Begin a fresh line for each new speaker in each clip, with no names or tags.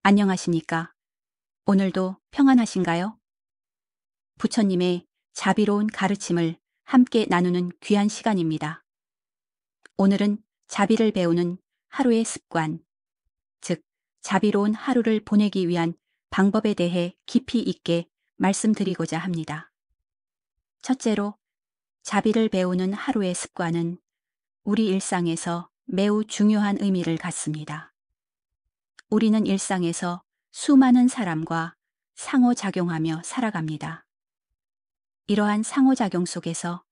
안녕하십니까? 오늘도 평안하신가요? 부처님의 자비로운 가르침을 함께 나누는 귀한 시간입니다. 오늘은 자비를 배우는 하루의 습관, 즉, 자비로운 하루를 보내기 위한 방법에 대해 깊이 있게 말씀드리고자 합니다. 첫째로, 자비를 배우는 하루의 습관은 우리 일상에서 매우 중요한 의미를 갖습니다. 우리는 일상에서 수많은 사람과 상호작용하며 살아갑니다. 이러한 상호작용 속에서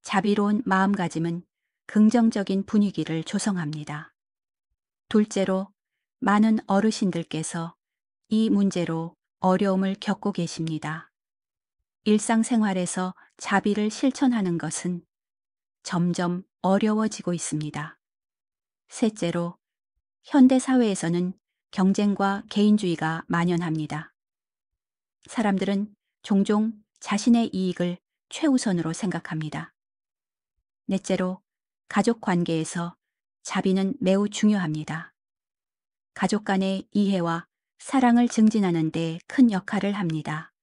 자비로운 마음가짐은 긍정적인 분위기를 조성합니다. 둘째로, 많은 어르신들께서 이 문제로 어려움을 겪고 계십니다. 일상생활에서 자비를 실천하는 것은 점점 어려워지고 있습니다. 셋째로, 현대사회에서는 경쟁과 개인주의가 만연합니다. 사람들은 종종 자신의 이익을 최우선으로 생각합니다. 넷째로, 가족 관계에서 자비는 매우 중요합니다. 가족 간의 이해와 사랑을 증진하는 데 큰 역할을 합니다.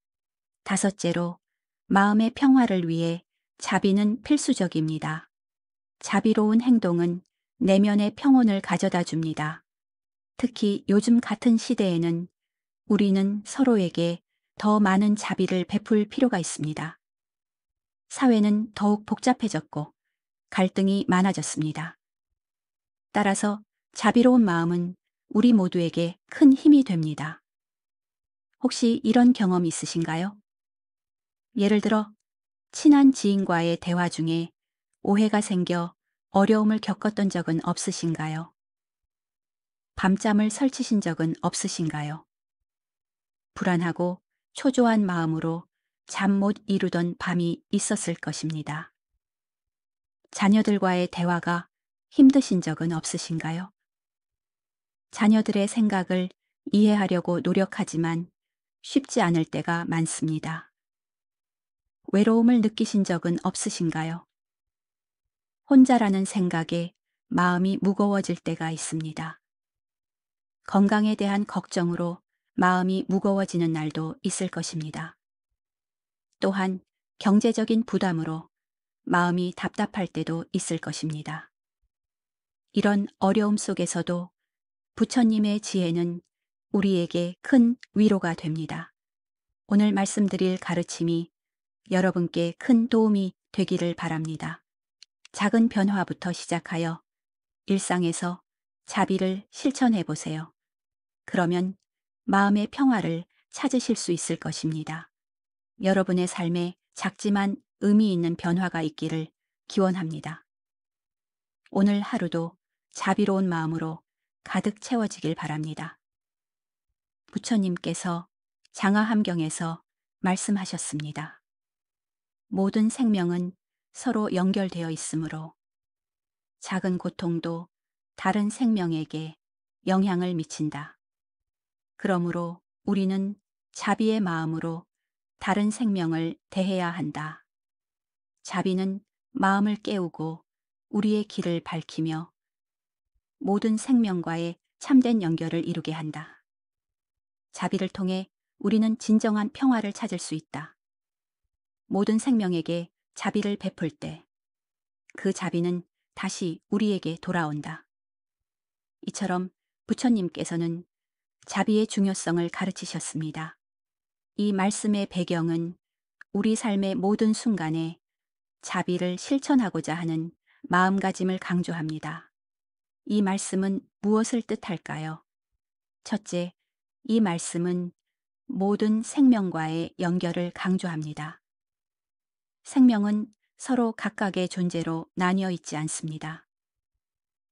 다섯째로, 마음의 평화를 위해 자비는 필수적입니다. 자비로운 행동은 내면의 평온을 가져다 줍니다. 특히 요즘 같은 시대에는 우리는 서로에게 더 많은 자비를 베풀 필요가 있습니다. 사회는 더욱 복잡해졌고 갈등이 많아졌습니다. 따라서 자비로운 마음은 우리 모두에게 큰 힘이 됩니다. 혹시 이런 경험 있으신가요? 예를 들어, 친한 지인과의 대화 중에 오해가 생겨 어려움을 겪었던 적은 없으신가요? 밤잠을 설치신 적은 없으신가요? 불안하고 초조한 마음으로 잠 못 이루던 밤이 있었을 것입니다. 자녀들과의 대화가 힘드신 적은 없으신가요? 자녀들의 생각을 이해하려고 노력하지만 쉽지 않을 때가 많습니다. 외로움을 느끼신 적은 없으신가요? 혼자라는 생각에 마음이 무거워질 때가 있습니다. 건강에 대한 걱정으로 마음이 무거워지는 날도 있을 것입니다. 또한 경제적인 부담으로 마음이 답답할 때도 있을 것입니다. 이런 어려움 속에서도 부처님의 지혜는 우리에게 큰 위로가 됩니다. 오늘 말씀드릴 가르침이 여러분께 큰 도움이 되기를 바랍니다. 작은 변화부터 시작하여 일상에서 자비를 실천해 보세요. 그러면 마음의 평화를 찾으실 수 있을 것입니다. 여러분의 삶에 작지만 의미 있는 변화가 있기를 기원합니다. 오늘 하루도 자비로운 마음으로 가득 채워지길 바랍니다. 부처님께서 장하함경에서 말씀하셨습니다. 모든 생명은 서로 연결되어 있으므로 작은 고통도 다른 생명에게 영향을 미친다. 그러므로 우리는 자비의 마음으로 다른 생명을 대해야 한다. 자비는 마음을 깨우고 우리의 길을 밝히며 모든 생명과의 참된 연결을 이루게 한다. 자비를 통해 우리는 진정한 평화를 찾을 수 있다. 모든 생명에게 자비를 베풀 때 그 자비는 다시 우리에게 돌아온다. 이처럼 부처님께서는 자비의 중요성을 가르치셨습니다. 이 말씀의 배경은 우리 삶의 모든 순간에 자비를 실천하고자 하는 마음가짐을 강조합니다. 이 말씀은 무엇을 뜻할까요? 첫째, 이 말씀은 모든 생명과의 연결을 강조합니다. 생명은 서로 각각의 존재로 나뉘어 있지 않습니다.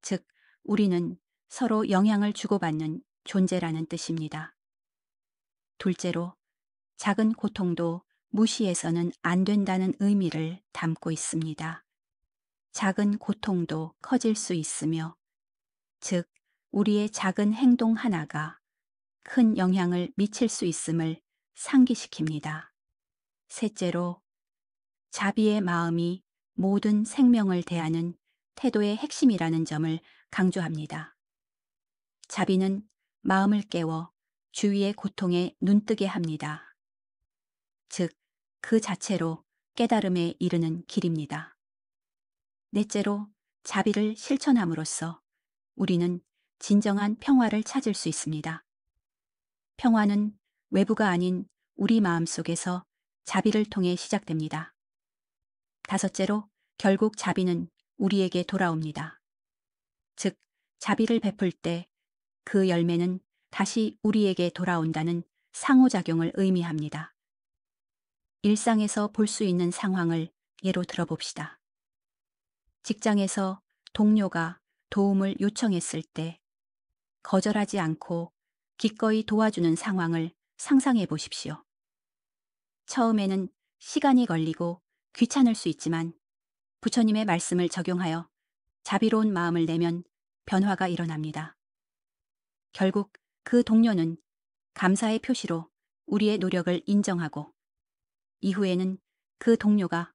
즉, 우리는 서로 영향을 주고받는 존재라는 뜻입니다. 둘째로, 작은 고통도 무시해서는 안 된다는 의미를 담고 있습니다. 작은 고통도 커질 수 있으며, 즉, 우리의 작은 행동 하나가 큰 영향을 미칠 수 있음을 상기시킵니다. 셋째로, 자비의 마음이 모든 생명을 대하는 태도의 핵심이라는 점을 강조합니다. 자비는 마음을 깨워 주위의 고통에 눈뜨게 합니다. 즉, 그 자체로 깨달음에 이르는 길입니다. 넷째로, 자비를 실천함으로써 우리는 진정한 평화를 찾을 수 있습니다. 평화는 외부가 아닌 우리 마음 속에서 자비를 통해 시작됩니다. 다섯째로, 결국 자비는 우리에게 돌아옵니다. 즉, 자비를 베풀 때 그 열매는 다시 우리에게 돌아온다는 상호작용을 의미합니다. 일상에서 볼 수 있는 상황을 예로 들어봅시다. 직장에서 동료가 도움을 요청했을 때 거절하지 않고 기꺼이 도와주는 상황을 상상해 보십시오. 처음에는 시간이 걸리고 귀찮을 수 있지만 부처님의 말씀을 적용하여 자비로운 마음을 내면 변화가 일어납니다. 결국 그 동료는 감사의 표시로 우리의 노력을 인정하고 이후에는 그 동료가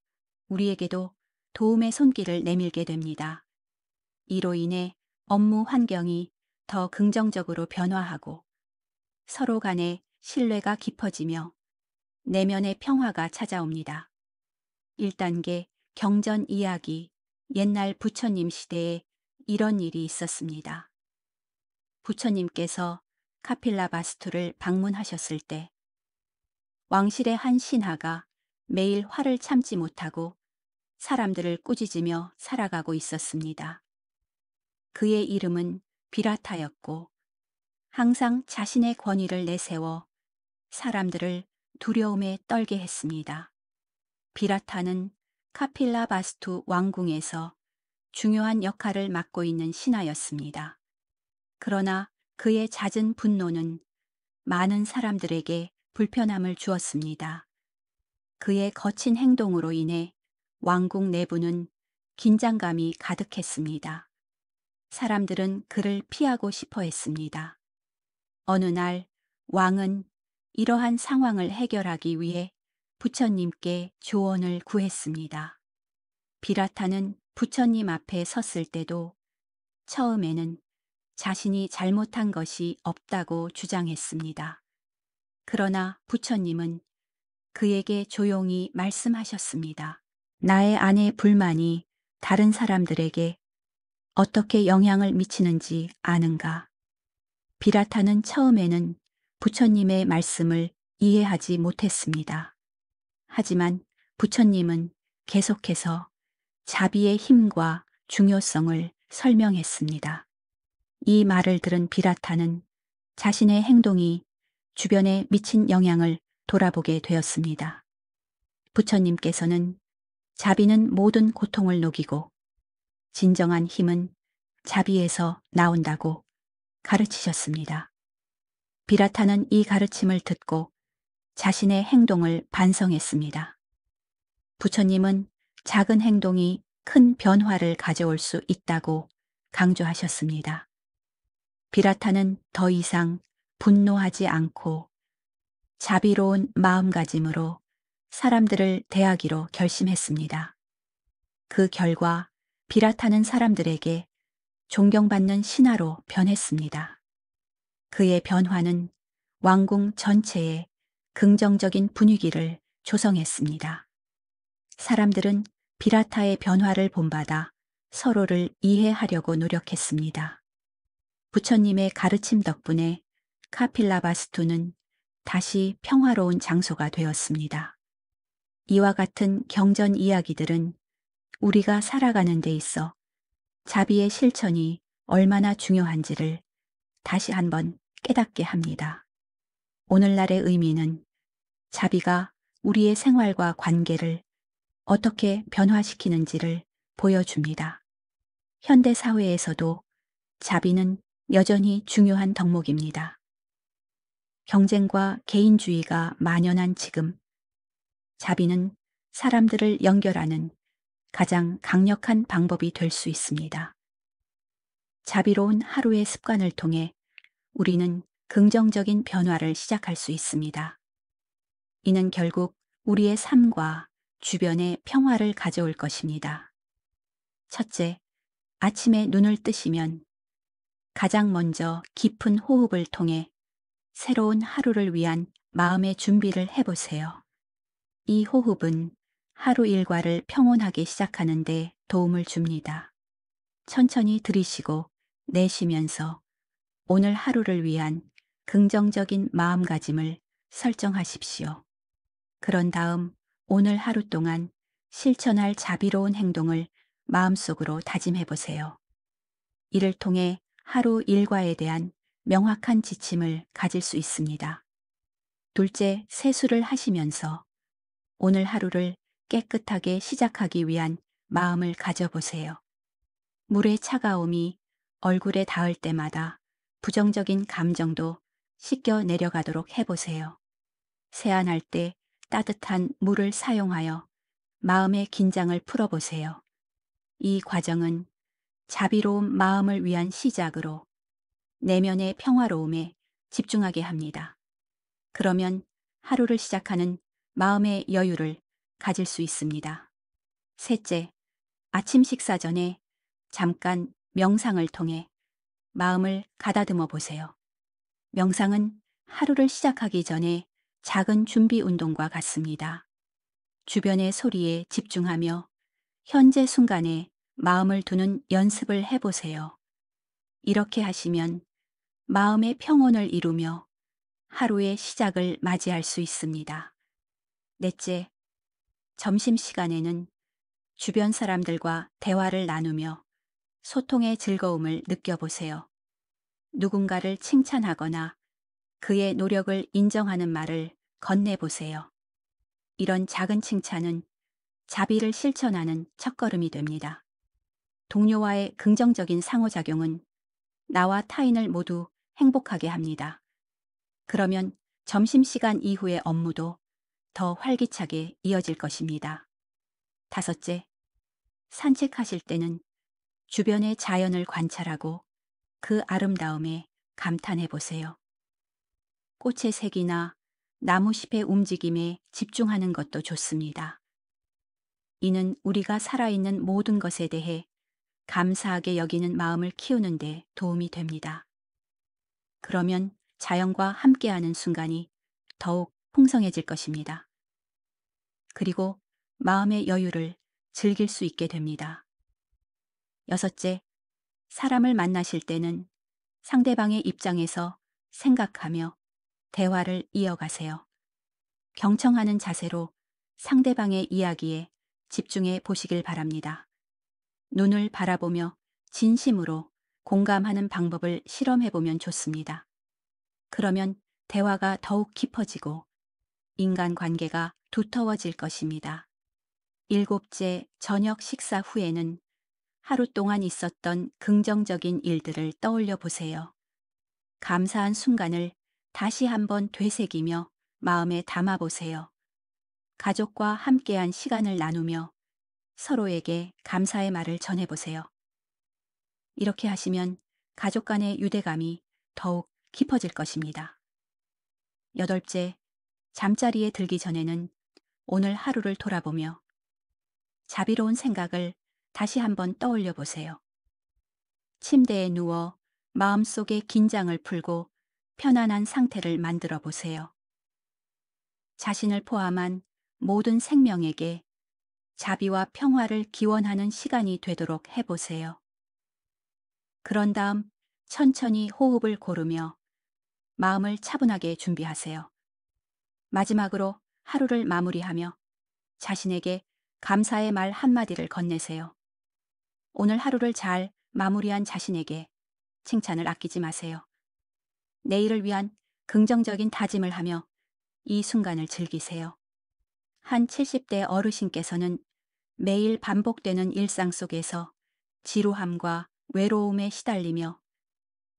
우리에게도 도움의 손길을 내밀게 됩니다. 이로 인해 업무 환경이 더 긍정적으로 변화하고 서로 간의 신뢰가 깊어지며 내면의 평화가 찾아옵니다. 1단계 경전 이야기. 옛날 부처님 시대에 이런 일이 있었습니다. 부처님께서 카필라바스투를 방문하셨을 때 왕실의 한 신하가 매일 화를 참지 못하고 사람들을 꾸짖으며 살아가고 있었습니다. 그의 이름은 비라타였고 항상 자신의 권위를 내세워 사람들을 두려움에 떨게 했습니다. 비라타는 카필라바스투 왕궁에서 중요한 역할을 맡고 있는 신하였습니다. 그러나 그의 잦은 분노는 많은 사람들에게 불편함을 주었습니다. 그의 거친 행동으로 인해 왕궁 내부는 긴장감이 가득했습니다. 사람들은 그를 피하고 싶어 했습니다. 어느 날 왕은 이러한 상황을 해결하기 위해 부처님께 조언을 구했습니다. 비라타는 부처님 앞에 섰을 때도 처음에는 자신이 잘못한 것이 없다고 주장했습니다. 그러나 부처님은 그에게 조용히 말씀하셨습니다. 나의 안의 불만이 다른 사람들에게 어떻게 영향을 미치는지 아는가? 비라타는 처음에는 부처님의 말씀을 이해하지 못했습니다. 하지만 부처님은 계속해서 자비의 힘과 중요성을 설명했습니다. 이 말을 들은 비라타는 자신의 행동이 주변에 미친 영향을 돌아보게 되었습니다. 부처님께서는 자비는 모든 고통을 녹이고 진정한 힘은 자비에서 나온다고 가르치셨습니다. 비라타는 이 가르침을 듣고 자신의 행동을 반성했습니다. 부처님은 작은 행동이 큰 변화를 가져올 수 있다고 강조하셨습니다. 비라타는 더 이상 분노하지 않고 자비로운 마음가짐으로 사람들을 대하기로 결심했습니다. 그 결과 비라타는 사람들에게 존경받는 신하로 변했습니다. 그의 변화는 왕궁 전체에 긍정적인 분위기를 조성했습니다. 사람들은 비라타의 변화를 본받아 서로를 이해하려고 노력했습니다. 부처님의 가르침 덕분에 카필라바스투는 다시 평화로운 장소가 되었습니다. 이와 같은 경전 이야기들은 우리가 살아가는 데 있어 자비의 실천이 얼마나 중요한지를 다시 한번 깨닫게 합니다. 오늘날의 의미는 자비가 우리의 생활과 관계를 어떻게 변화시키는지를 보여줍니다. 현대 사회에서도 자비는 여전히 중요한 덕목입니다. 경쟁과 개인주의가 만연한 지금, 자비는 사람들을 연결하는 가장 강력한 방법이 될 수 있습니다. 자비로운 하루의 습관을 통해 우리는 긍정적인 변화를 시작할 수 있습니다. 이는 결국 우리의 삶과 주변에 평화를 가져올 것입니다. 첫째, 아침에 눈을 뜨시면 가장 먼저 깊은 호흡을 통해 새로운 하루를 위한 마음의 준비를 해보세요. 이 호흡은 하루 일과를 평온하게 시작하는데 도움을 줍니다. 천천히 들이쉬고 내쉬면서 오늘 하루를 위한 긍정적인 마음가짐을 설정하십시오. 그런 다음 오늘 하루 동안 실천할 자비로운 행동을 마음속으로 다짐해 보세요. 이를 통해 하루 일과에 대한 명확한 지침을 가질 수 있습니다. 둘째, 세수를 하시면서 오늘 하루를 깨끗하게 시작하기 위한 마음을 가져보세요. 물의 차가움이 얼굴에 닿을 때마다 부정적인 감정도 씻겨 내려가도록 해보세요. 세안할 때 따뜻한 물을 사용하여 마음의 긴장을 풀어보세요. 이 과정은 자비로운 마음을 위한 시작으로 내면의 평화로움에 집중하게 합니다. 그러면 하루를 시작하는 마음의 여유를 가질 수 있습니다. 셋째, 아침 식사 전에 잠깐 명상을 통해 마음을 가다듬어 보세요. 명상은 하루를 시작하기 전에 작은 준비 운동과 같습니다. 주변의 소리에 집중하며 현재 순간에 마음을 두는 연습을 해보세요. 이렇게 하시면 마음의 평온을 이루며 하루의 시작을 맞이할 수 있습니다. 넷째, 점심시간에는 주변 사람들과 대화를 나누며 소통의 즐거움을 느껴보세요. 누군가를 칭찬하거나 그의 노력을 인정하는 말을 건네보세요. 이런 작은 칭찬은 자비를 실천하는 첫걸음이 됩니다. 동료와의 긍정적인 상호작용은 나와 타인을 모두 행복하게 합니다. 그러면 점심시간 이후의 업무도 더 활기차게 이어질 것입니다. 다섯째, 산책하실 때는 주변의 자연을 관찰하고 그 아름다움에 감탄해 보세요. 꽃의 색이나 나무잎의 움직임에 집중하는 것도 좋습니다. 이는 우리가 살아있는 모든 것에 대해 감사하게 여기는 마음을 키우는 데 도움이 됩니다. 그러면 자연과 함께하는 순간이 더욱 풍성해질 것입니다. 그리고 마음의 여유를 즐길 수 있게 됩니다. 여섯째, 사람을 만나실 때는 상대방의 입장에서 생각하며 대화를 이어가세요. 경청하는 자세로 상대방의 이야기에 집중해 보시길 바랍니다. 눈을 바라보며 진심으로 공감하는 방법을 실험해 보면 좋습니다. 그러면 대화가 더욱 깊어지고 인간관계가 두터워질 것입니다. 일곱째, 저녁 식사 후에는 하루 동안 있었던 긍정적인 일들을 떠올려 보세요. 감사한 순간을 다시 한번 되새기며 마음에 담아 보세요. 가족과 함께한 시간을 나누며 서로에게 감사의 말을 전해 보세요. 이렇게 하시면 가족 간의 유대감이 더욱 깊어질 것입니다. 여덟째, 잠자리에 들기 전에는 오늘 하루를 돌아보며 자비로운 생각을 다시 한번 떠올려 보세요. 침대에 누워 마음속의 긴장을 풀고 편안한 상태를 만들어 보세요. 자신을 포함한 모든 생명에게 자비와 평화를 기원하는 시간이 되도록 해보세요. 그런 다음 천천히 호흡을 고르며 마음을 차분하게 준비하세요. 마지막으로 하루를 마무리하며 자신에게 감사의 말 한마디를 건네세요. 오늘 하루를 잘 마무리한 자신에게 칭찬을 아끼지 마세요. 내일을 위한 긍정적인 다짐을 하며 이 순간을 즐기세요. 한 70대 어르신께서는 매일 반복되는 일상 속에서 지루함과 외로움에 시달리며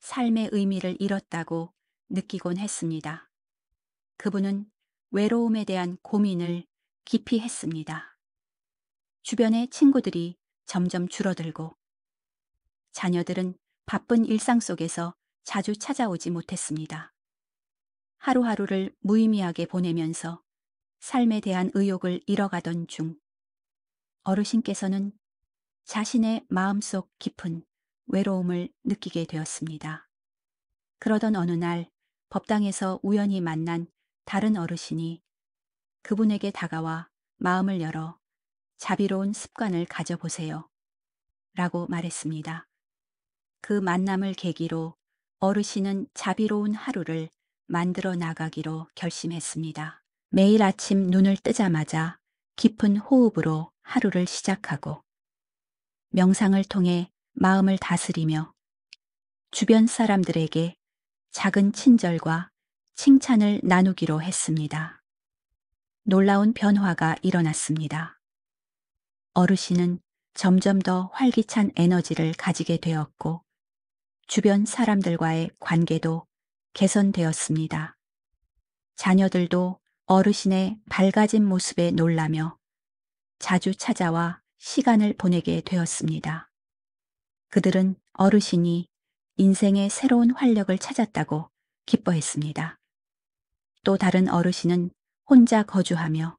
삶의 의미를 잃었다고 느끼곤 했습니다. 그분은 외로움에 대한 고민을 깊이 했습니다. 주변의 친구들이 점점 줄어들고 자녀들은 바쁜 일상 속에서 자주 찾아오지 못했습니다. 하루하루를 무의미하게 보내면서 삶에 대한 의욕을 잃어가던 중 어르신께서는 자신의 마음속 깊은 외로움을 느끼게 되었습니다. 그러던 어느 날 법당에서 우연히 만난 다른 어르신이 그분에게 다가와 마음을 열어 자비로운 습관을 가져보세요. 라고 말했습니다. 그 만남을 계기로 어르신은 자비로운 하루를 만들어 나가기로 결심했습니다. 매일 아침 눈을 뜨자마자 깊은 호흡으로 하루를 시작하고 명상을 통해 마음을 다스리며 주변 사람들에게 작은 친절과 칭찬을 나누기로 했습니다. 놀라운 변화가 일어났습니다. 어르신은 점점 더 활기찬 에너지를 가지게 되었고 주변 사람들과의 관계도 개선되었습니다. 자녀들도 어르신의 밝아진 모습에 놀라며 자주 찾아와 시간을 보내게 되었습니다. 그들은 어르신이 인생의 새로운 활력을 찾았다고 기뻐했습니다. 또 다른 어르신은 혼자 거주하며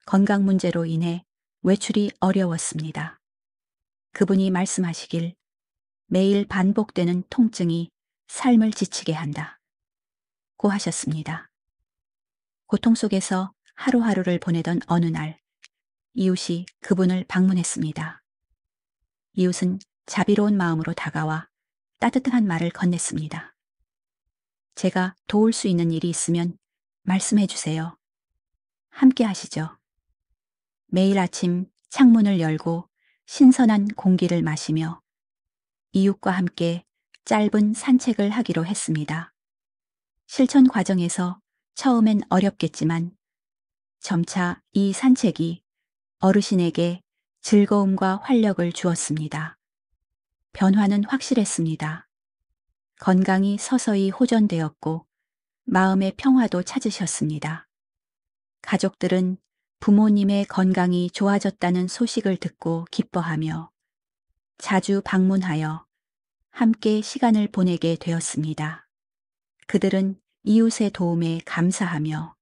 건강 문제로 인해 외출이 어려웠습니다. 그분이 말씀하시길 매일 반복되는 통증이 삶을 지치게 한다. 고 하셨습니다. 고통 속에서 하루하루를 보내던 어느 날, 이웃이 그분을 방문했습니다. 이웃은 자비로운 마음으로 다가와 따뜻한 말을 건넸습니다. 제가 도울 수 있는 일이 있으면 말씀해 주세요. 함께 하시죠. 매일 아침 창문을 열고 신선한 공기를 마시며 이웃과 함께 짧은 산책을 하기로 했습니다. 실천 과정에서 처음엔 어렵겠지만 점차 이 산책이 어르신에게 즐거움과 활력을 주었습니다. 변화는 확실했습니다. 건강이 서서히 호전되었고 마음의 평화도 찾으셨습니다. 가족들은 부모님의 건강이 좋아졌다는 소식을 듣고 기뻐하며 자주 방문하여 함께 시간을 보내게 되었습니다. 그들은 이웃의 도움에 감사하며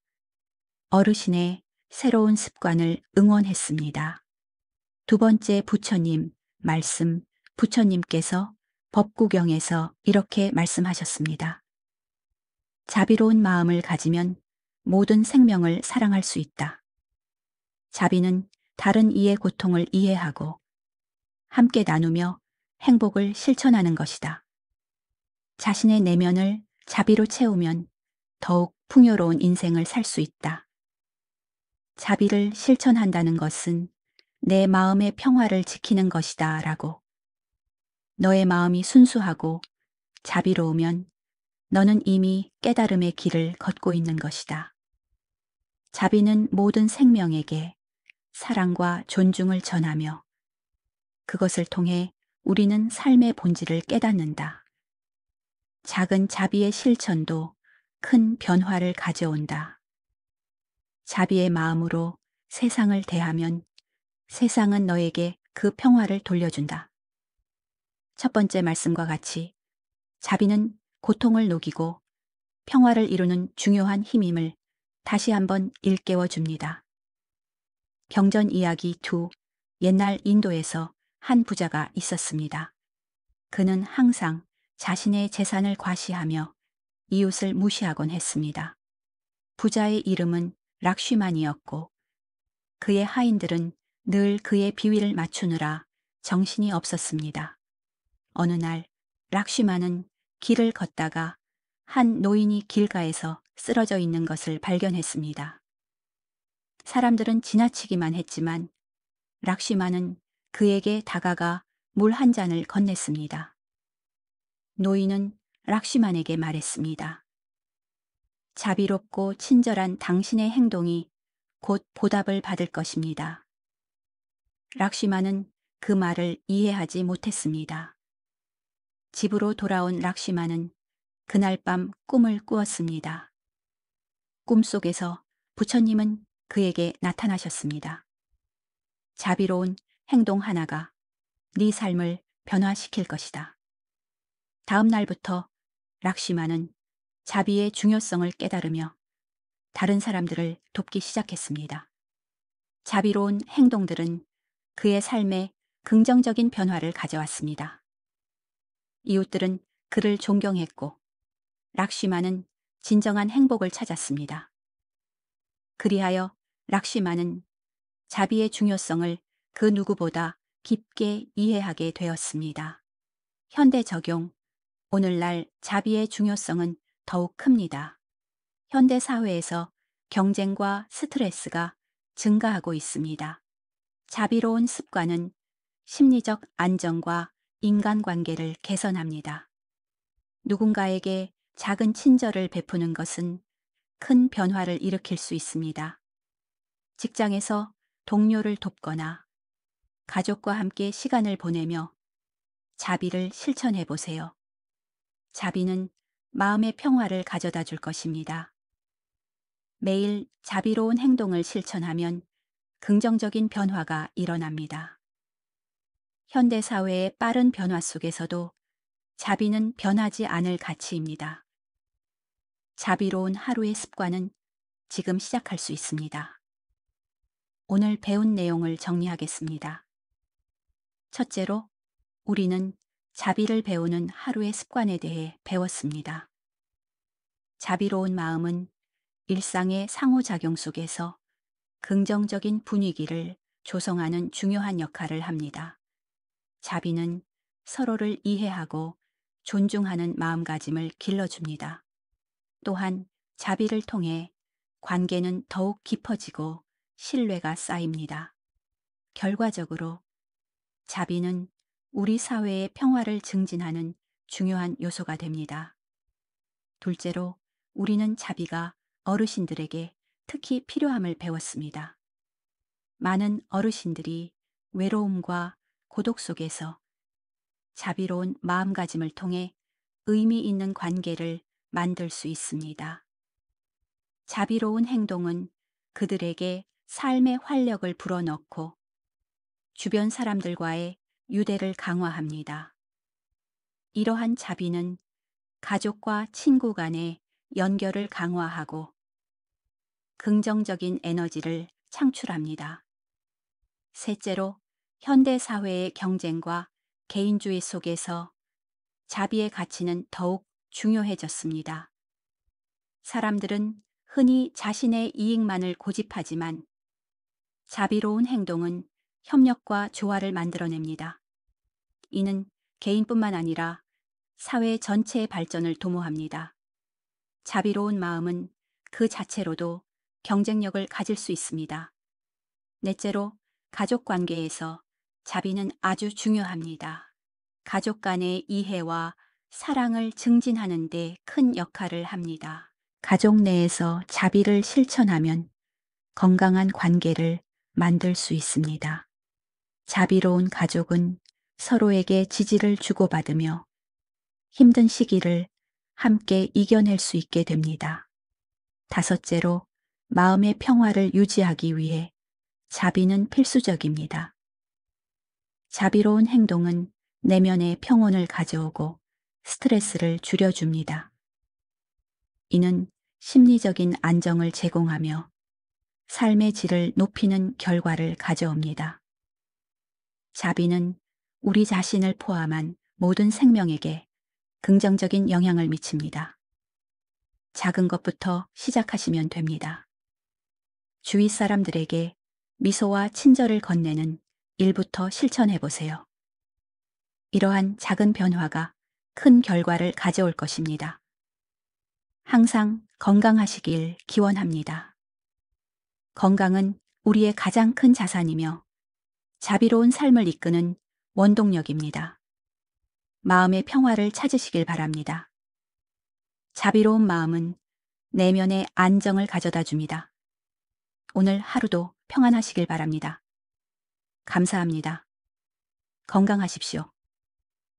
어르신의 새로운 습관을 응원했습니다. 두 번째 부처님 말씀, 부처님께서 법구경에서 이렇게 말씀하셨습니다. 자비로운 마음을 가지면 모든 생명을 사랑할 수 있다. 자비는 다른 이의 고통을 이해하고 함께 나누며 행복을 실천하는 것이다. 자신의 내면을 자비로 채우면 더욱 풍요로운 인생을 살 수 있다. 자비를 실천한다는 것은 내 마음의 평화를 지키는 것이다 라고. 너의 마음이 순수하고 자비로우면 너는 이미 깨달음의 길을 걷고 있는 것이다. 자비는 모든 생명에게 사랑과 존중을 전하며 그것을 통해 우리는 삶의 본질을 깨닫는다. 작은 자비의 실천도 큰 변화를 가져온다. 자비의 마음으로 세상을 대하면 세상은 너에게 그 평화를 돌려준다. 첫 번째 말씀과 같이 자비는 고통을 녹이고 평화를 이루는 중요한 힘임을 다시 한번 일깨워 줍니다. 경전 이야기 2. 옛날 인도에서 한 부자가 있었습니다. 그는 항상 자신의 재산을 과시하며 이웃을 무시하곤 했습니다. 부자의 이름은 락쉬만이었고 그의 하인들은 늘 그의 비위를 맞추느라 정신이 없었습니다. 어느 날 락쉬만은 길을 걷다가 한 노인이 길가에서 쓰러져 있는 것을 발견했습니다. 사람들은 지나치기만 했지만 락쉬만은 그에게 다가가 물 한 잔을 건넸습니다. 노인은 락쉬만에게 말했습니다. 자비롭고 친절한 당신의 행동이 곧 보답을 받을 것입니다. 락쉬만은 그 말을 이해하지 못했습니다. 집으로 돌아온 락쉬만은 그날 밤 꿈을 꾸었습니다. 꿈속에서 부처님은 그에게 나타나셨습니다. 자비로운 행동 하나가 네 삶을 변화시킬 것이다. 다음 날부터 락쉬만은 자비의 중요성을 깨달으며 다른 사람들을 돕기 시작했습니다. 자비로운 행동들은 그의 삶에 긍정적인 변화를 가져왔습니다. 이웃들은 그를 존경했고 락쉬만은 진정한 행복을 찾았습니다. 그리하여 락시마는 자비의 중요성을 그 누구보다 깊게 이해하게 되었습니다. 현대 적용. 오늘날 자비의 중요성은 더욱 큽니다. 현대 사회에서 경쟁과 스트레스가 증가하고 있습니다. 자비로운 습관은 심리적 안정과 인간관계를 개선합니다. 누군가에게 작은 친절을 베푸는 것은 큰 변화를 일으킬 수 있습니다. 직장에서 동료를 돕거나 가족과 함께 시간을 보내며 자비를 실천해 보세요. 자비는 마음의 평화를 가져다 줄 것입니다. 매일 자비로운 행동을 실천하면 긍정적인 변화가 일어납니다. 현대 사회의 빠른 변화 속에서도 자비는 변하지 않을 가치입니다. 자비로운 하루의 습관은 지금 시작할 수 있습니다. 오늘 배운 내용을 정리하겠습니다. 첫째로, 우리는 자비를 배우는 하루의 습관에 대해 배웠습니다. 자비로운 마음은 일상의 상호작용 속에서 긍정적인 분위기를 조성하는 중요한 역할을 합니다. 자비는 서로를 이해하고 존중하는 마음가짐을 길러줍니다. 또한 자비를 통해 관계는 더욱 깊어지고 신뢰가 쌓입니다. 결과적으로 자비는 우리 사회의 평화를 증진하는 중요한 요소가 됩니다. 둘째로, 우리는 자비가 어르신들에게 특히 필요함을 배웠습니다. 많은 어르신들이 외로움과 고독 속에서 자비로운 마음가짐을 통해 의미 있는 관계를 만들 수 있습니다. 자비로운 행동은 그들에게 삶의 활력을 불어넣고 주변 사람들과의 유대를 강화합니다. 이러한 자비는 가족과 친구 간의 연결을 강화하고 긍정적인 에너지를 창출합니다. 셋째로, 현대 사회의 경쟁과 개인주의 속에서 자비의 가치는 더욱 중요해졌습니다. 사람들은 흔히 자신의 이익만을 고집하지만 자비로운 행동은 협력과 조화를 만들어냅니다. 이는 개인뿐만 아니라 사회 전체의 발전을 도모합니다. 자비로운 마음은 그 자체로도 경쟁력을 가질 수 있습니다. 넷째로, 가족 관계에서 자비는 아주 중요합니다. 가족 간의 이해와 사랑을 증진하는 데 큰 역할을 합니다. 가족 내에서 자비를 실천하면 건강한 관계를 만들 수 있습니다. 자비로운 가족은 서로에게 지지를 주고받으며 힘든 시기를 함께 이겨낼 수 있게 됩니다. 다섯째로, 마음의 평화를 유지하기 위해 자비는 필수적입니다. 자비로운 행동은 내면의 평온을 가져오고 스트레스를 줄여줍니다. 이는 심리적인 안정을 제공하며 삶의 질을 높이는 결과를 가져옵니다. 자비는 우리 자신을 포함한 모든 생명에게 긍정적인 영향을 미칩니다. 작은 것부터 시작하시면 됩니다. 주위 사람들에게 미소와 친절을 건네는 일부터 실천해 보세요. 이러한 작은 변화가 큰 결과를 가져올 것입니다. 항상 건강하시길 기원합니다. 건강은 우리의 가장 큰 자산이며 자비로운 삶을 이끄는 원동력입니다. 마음의 평화를 찾으시길 바랍니다. 자비로운 마음은 내면의 안정을 가져다 줍니다. 오늘 하루도 평안하시길 바랍니다. 감사합니다. 건강하십시오.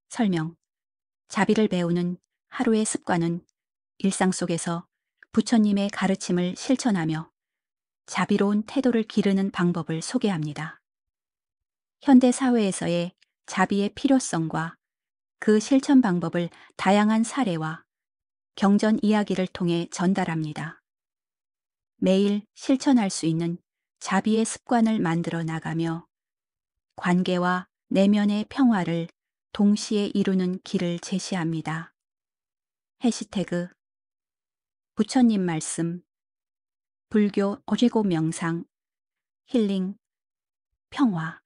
설명. 자비를 배우는 하루의 습관은 일상 속에서 부처님의 가르침을 실천하며 자비로운 태도를 기르는 방법을 소개합니다. 현대 사회에서의 자비의 필요성과 그 실천 방법을 다양한 사례와 경전 이야기를 통해 전달합니다. 매일 실천할 수 있는 자비의 습관을 만들어 나가며 관계와 내면의 평화를 동시에 이루는 길을 제시합니다. 해시태그 부처님 말씀, 불교 어제고 명상, 힐링, 평화.